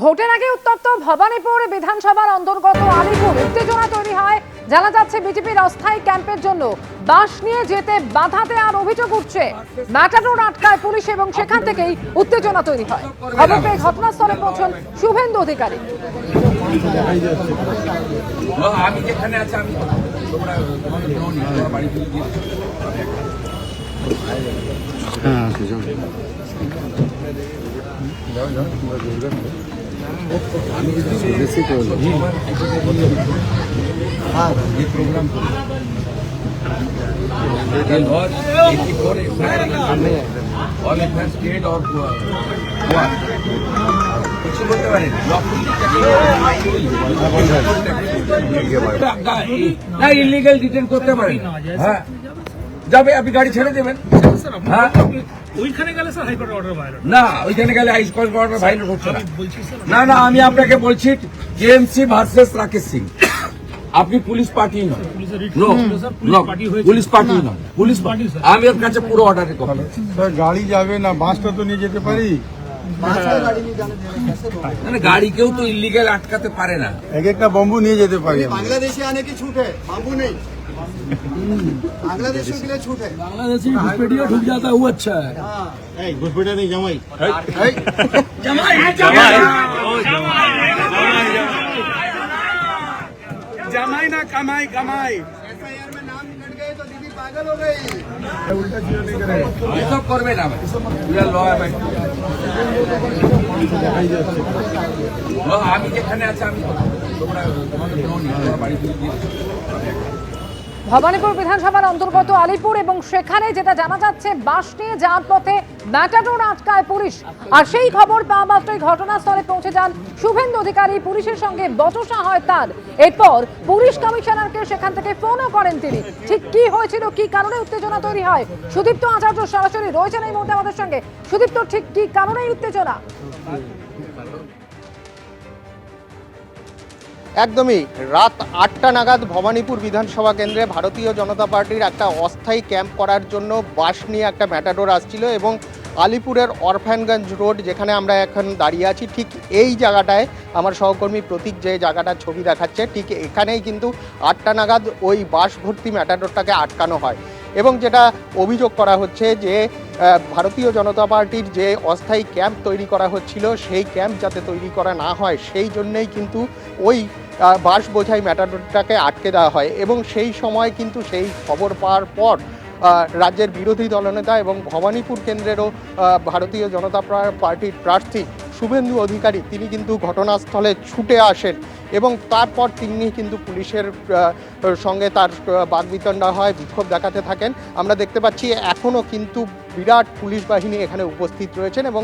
ভোটের আগে উত্তপ্ত ভবানীপুর বিধানসভার অন্তর্গত আলিপুর উত্তেজনা তৈরি হয়। জানা যাচ্ছে বিজেপির অস্থায়ী ক্যাম্পের জন্য বাস নিয়ে যেতে বাধা দেওয়ার অভিযোগ উঠছে। ম্যাটাডোর আটকায় পুলিশ এবং সেখান থেকেই উত্তেজনা তৈরি হয়। খবর পেয়ে ঘটনাস্থলে পৌঁছন শুভেন্দু অধিকারী। আমি যেখানে আছি আমি प्रोग्राम ইলিগাল ডিটেন করতে পারেন। হ্যাঁ যাবে, আপনি গাড়ি ছেড়ে দেবেন। হ্যাঁ ওইখানে গেলে স্যার হাইকোর্ট অর্ডার ভাইরাল না, ওইখানে গেলে হাইকোর্ট অর্ডার ভাইরাল হচ্ছে না। না আমি আপনাকে বলছি কেএমসি ভার্সেস রাকেশ সিং, আপনি পুলিশ পার্টি নন। পুলিশ পার্টি নন, পুলিশ পার্টি। আমি ওর কাছে পুরো অর্ডারের কপি। স্যার গাড়ি যাবে না, বাসটা তো নিয়ে যেতে পারি। মানে গাড়িকেও তো ইলিগাল আটকাতে পারে না। এক একটা बम्बू নিয়ে যেতে পারি। बांग्लादेशी आने की छूट है, बाम्बू नहीं। बांग्लादेशियों के लिए छूट है। बांग्लादेशी घुसपैठिया ढुक जाता है वो अच्छा है। घुसपैठा नहीं जमाई। जमाई ना कमाई कमाई। एफआईआर में नाम निकट गए तो दीदी पागल हो गई। उल्टा सीधा नहीं करेगा। এসব করবে না, আমি যেখানে আছি আমি ভবানীপুর বিধানসভার অন্তর্গত আলিপুর এবং সেখানে যেটা জানা যাচ্ছে বাস নিয়ে যাওয়ার পথে ম্যাটাডোর আটকায় পুলিশ। আর সেই খবর পাওয়া মাত্রই ঘটনাস্থলে পৌঁছে যান শুভেন্দু অধিকারী। পুলিশের সঙ্গে বচসা হয় তার। এরপর পুলিশ কমিশনারকে সেখান থেকে ফোনও করেন তিনি। ঠিক কি হয়েছিল, কি কারণে উত্তেজনা তৈরি হয়, সুদীপ্ত আচার্য সরাসরি রয়েছেন এই মুহূর্তে আমাদের সঙ্গে। সুদীপ্ত, ঠিক কি কারণে উত্তেজনা? একদমই রাত ৮টা নাগাদ ভবানীপুর বিধানসভা কেন্দ্রে ভারতীয় জনতা পার্টির একটা অস্থায়ী ক্যাম্প করার জন্য বাস নিয়ে একটা ম্যাটাডোর আসছিল এবং আলিপুরের অরফানগঞ্জ রোড, যেখানে আমরা এখন দাঁড়িয়ে আছি, ঠিক এই জায়গাটায় আমার সহকর্মী প্রতীক যে জায়গাটার ছবি দেখাচ্ছে, ঠিক এখানেই কিন্তু ৮টা নাগাদ ওই বাস ভর্তি ম্যাটাডোরটাকে আটকানো হয়। এবং যেটা অভিযোগ করা হচ্ছে যে ভারতীয় জনতা পার্টির যে অস্থায়ী ক্যাম্প তৈরি করা হচ্ছিল, সেই ক্যাম্প যাতে তৈরি করা না হয় সেই জন্যেই কিন্তু ওই বাস বোঝাই ম্যাটাডোরটাকে আটকে দেওয়া হয়। এবং সেই সময় কিন্তু সেই খবর পাওয়ার পর রাজ্যের বিরোধী দলনেতা এবং ভবানীপুর কেন্দ্রেরও ভারতীয় জনতা পার্টির প্রার্থী শুভেন্দু অধিকারী তিনি কিন্তু ঘটনাস্থলে ছুটে আসেন এবং তারপর তিনি কিন্তু পুলিশের সঙ্গে তার বাকবিতণ্ডা হয়, বিক্ষোভ দেখাতে থাকেন। আমরা দেখতে পাচ্ছি এখনও কিন্তু বিরাট পুলিশ বাহিনী এখানে উপস্থিত রয়েছেন এবং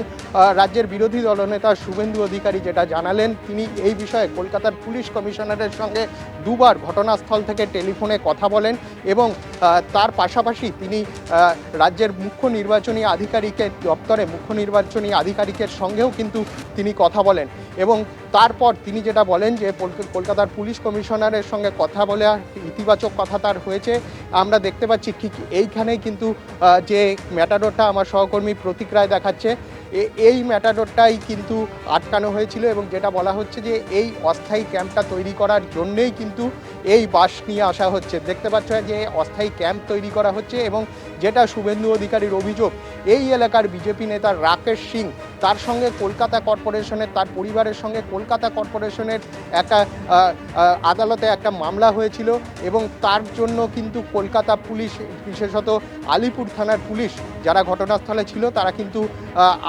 রাজ্যের বিরোধী দলনেতা শুভেন্দু অধিকারী যেটা জানালেন, তিনি এই বিষয়ে কলকাতার পুলিশ কমিশনারের সঙ্গে দুবার ঘটনাস্থল থেকে টেলিফোনে কথা বলেন এবং তার পাশাপাশি তিনি রাজ্যের মুখ্য নির্বাচনী আধিকারিকের দপ্তরে মুখ্য নির্বাচনী আধিকারিকের সঙ্গেও কিন্তু তিনি কথা বলেন এবং তারপর তিনি যেটা বলেন যে কলকাতার পুলিশ কমিশনারের সঙ্গে কথা বলে ইতিবাচক কথা তার হয়েছে। আমরা দেখতে পাচ্ছি ঠিক এইখানেই কিন্তু যে ম্যাটাডোরটা আমার সহকর্মী প্রতীক রায় দেখাচ্ছে, এই ম্যাটাডোরটাই কিন্তু আটকানো হয়েছিল এবং যেটা বলা হচ্ছে যে এই অস্থায়ী ক্যাম্পটা তৈরি করার জন্যেই কিন্তু এই বাস নিয়ে আসা হচ্ছে। দেখতে পাচ্ছ যে অস্থায়ী ক্যাম্প তৈরি করা হচ্ছে এবং যেটা শুভেন্দু অধিকারীর অভিযোগ, এই এলাকার বিজেপি নেতা রাকেশ সিং, তার সঙ্গে কলকাতা কর্পোরেশনের, তার পরিবারের সঙ্গে কলকাতা কর্পোরেশনের একটা আদালতে একটা মামলা হয়েছিল এবং তার জন্য কিন্তু কলকাতা পুলিশ, বিশেষত আলিপুর থানার পুলিশ যারা ঘটনাস্থলে ছিল, তারা কিন্তু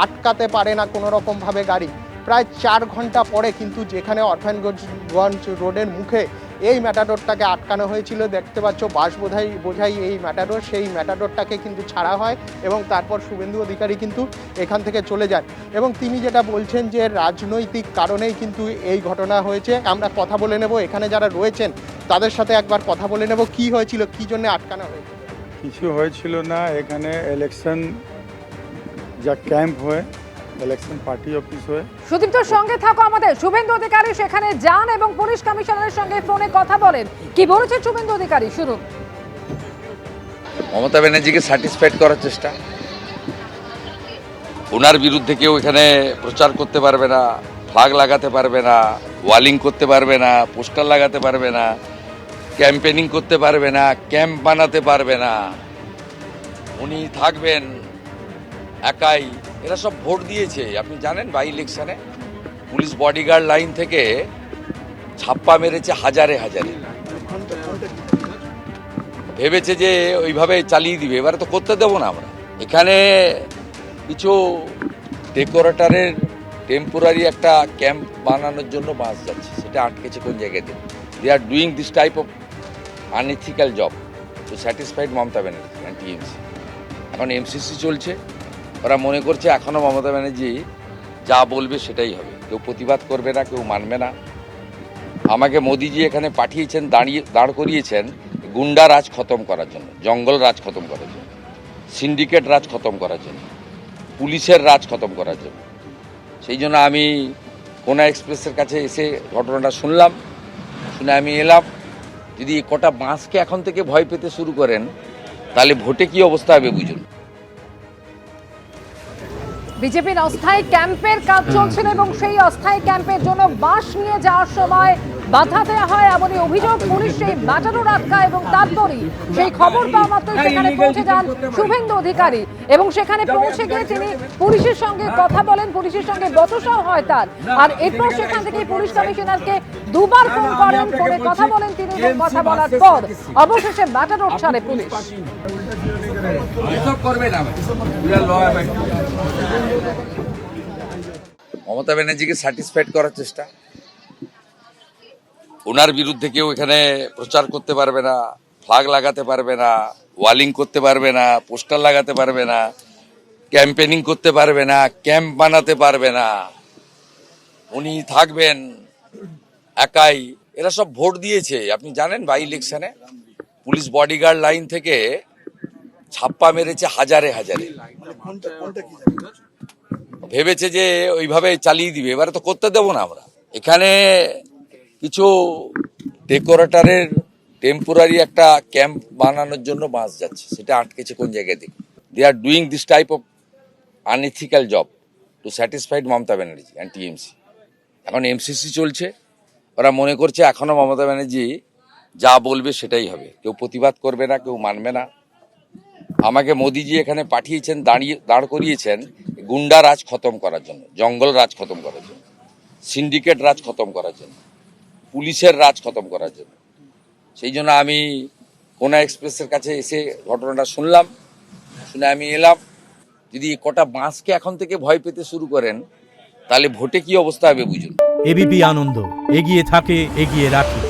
আটকাতে পারে না কোনো রকমভাবে গাড়ি। প্রায় 4 ঘন্টা পরে কিন্তু যেখানে অরফানগঞ্জ রোডের মুখে এই ম্যাটাডোরটাকে আটকানো হয়েছিল, দেখতে পাচ্ছ বাস বোঝাই এই ম্যাটাডোর, সেই ম্যাটাডোরটাকে কিন্তু ছাড়া হয় এবং তারপর শুভেন্দু অধিকারী কিন্তু এখান থেকে চলে যান এবং তিনি যেটা বলছেন যে রাজনৈতিক কারণেই কিন্তু এই ঘটনা হয়েছে। আমরা কথা বলে নেব, এখানে যারা রয়েছেন তাদের সাথে একবার কথা বলে নেব, কি হয়েছিল, কি জন্য আটকানো হয়েছে। কিছু হয়েছিল না, এখানে ইলেকশন যা ক্যাম্প হয়, ইলেকশন পার্টি অফিস হয়। সুদীপ্তর সঙ্গে থাকো আমাদের। শুভেন্দু অধিকারী সেখানে যান এবং পুলিশ কমিশনারের সঙ্গে ফোনে কথা বলেন। কি বলেছে শুভেন্দু অধিকারী, শুনুন। মমতা ব্যানার্জিকে স্যাটিসফাইড করার চেষ্টা, ওনার বিরুদ্ধে কেউ এখানে প্রচার করতে পারবে না, ফ্ল্যাগ লাগাতে পারবে না, ওয়ালিং করতে পারবে না, পোস্টার লাগাতে পারবে না, ক্যাম্পেনিং করতে পারবে না, ক্যাম্প বানাতে পারবে না। উনি থাকবেন একাই। এরা সব ভোট দিয়েছে, আপনি জানেন বাই ইলেকশনে পুলিশ বডিগার্ড লাইন থেকে ছাপ্পা মেরেছে হাজারে হাজারে। ভেবেছে যে ওইভাবে চালিয়ে দিবে, এবারে তো করতে দেবো না আমরা। এখানে কিছু ডেকোরেটরের টেম্পোরারি একটা ক্যাম্প বানানোর জন্য বাস যাচ্ছে, সেটা আটকেছে কোন জায়গাতে। They are doing this type of unethical job to satisfied Mamata Banerjee and TMC. এখন এমসিসি চলছে, ওরা মনে করছে এখনও মমতা ব্যানার্জি যা বলবে সেটাই হবে, কেউ প্রতিবাদ করবে না, কেউ মানবে না। আমাকে মোদিজি এখানে পাঠিয়েছেন, দাঁড় করিয়েছেন গুন্ডা রাজ খতম করার জন্য, জঙ্গল রাজ খতম করার জন্য, সিন্ডিকেট রাজ খতম করার জন্য, পুলিশের রাজ খতম করার জন্য। সেই জন্য আমি কোনা এক্সপ্রেসের কাছে এসে ঘটনাটা শুনলাম, শুনে আমি এলাম। যদি কটা বাঁশকে এখন থেকে ভয় পেতে শুরু করেন তাহলে ভোটে কি অবস্থা হবে বুঝুন। বিজেপির অস্থায়ী ক্যাম্পের কাজ চলছিল এবং সেই অস্থায়ী ক্যাম্পের জন্য বাস নিয়ে যাওয়ার সময় বাধা দেওয়া হয় এমনই অভিযোগ। পুলিশ সেই ম্যাটাডোর আটকায় এবং তারপরই সেই খবর পাওয়া মাত্রই সেখানে পৌঁছে যান শুভেন্দু অধিকারী এবং সেখানে পৌঁছে গিয়ে তিনি পুলিশের সঙ্গে কথা বলেন, পুলিশের সঙ্গে বচসাও হয় তার। আর এরপর সেখান থেকে পুলিশ কমিশনারকে দুবার ফোন করেন, ফোনে কথা বলেন তিনি এবং কথা বলার পর অবশেষে ম্যাটাডোর ছাড়ে পুলিশ। মমতা ব্যানার্জিকে স্যাটিসফাইড করার চেষ্টা। ওনার বিরুদ্ধে কেউ এখানে প্রচার করতে পারবে না, ফ্ল্যাগ লাগাতে পারবে না, ওয়ালিং করতে পারবে না, পোস্টার লাগাতে পারবে না, ক্যাম্পেনিং করতে পারবে না, ক্যাম্প বানাতে পারবে না। উনি থাকবেন একাই। এরা সব ভোট দিয়েছে, আপনি জানেন বাই ইলেকশনে পুলিশ বডিগার্ড লাইন থেকে ছাপ্পা মেরেছে হাজারে হাজারে। ভেবেছে যে ওইভাবে চালিয়ে দিবে, এবারে তো করতে দেবো না আমরা। এখানে কিছু ডেকোরেটরের টেম্পোরারি একটা ক্যাম্প বানানোর জন্য বাস যাচ্ছে, সেটা আটকেছে কোন জায়গাতে। They are doing this type of unethical job to satisfied Mamata Banerjee and TMC. এখন এমসিসি চলছে, ওরা মনে করছে এখনও মমতা ব্যানার্জি যা বলবে সেটাই হবে, কেউ প্রতিবাদ করবে না, কেউ মানবে না। আমাকে মোদিজি এখানে পাঠিয়েছেন, দাঁড় করিয়েছেন গুন্ডা রাজ খতম করার জন্য, জঙ্গল রাজ খতম করার জন্য, সিন্ডিকেট রাজ খতম করার জন্য, পুলিশের রাজ খতম করার জন্য। সেই জন্য আমি কোনা এক্সপ্রেসের কাছে এসে ঘটনাটা শুনলাম, শুনে আমি এলাম। যদি কটা বাঁশকে এখন থেকে ভয় পেতে শুরু করেন তাহলে ভোটে কি অবস্থা হবে বুঝুন। এবিপি আনন্দ এগিয়ে থাকে, এগিয়ে রাখে।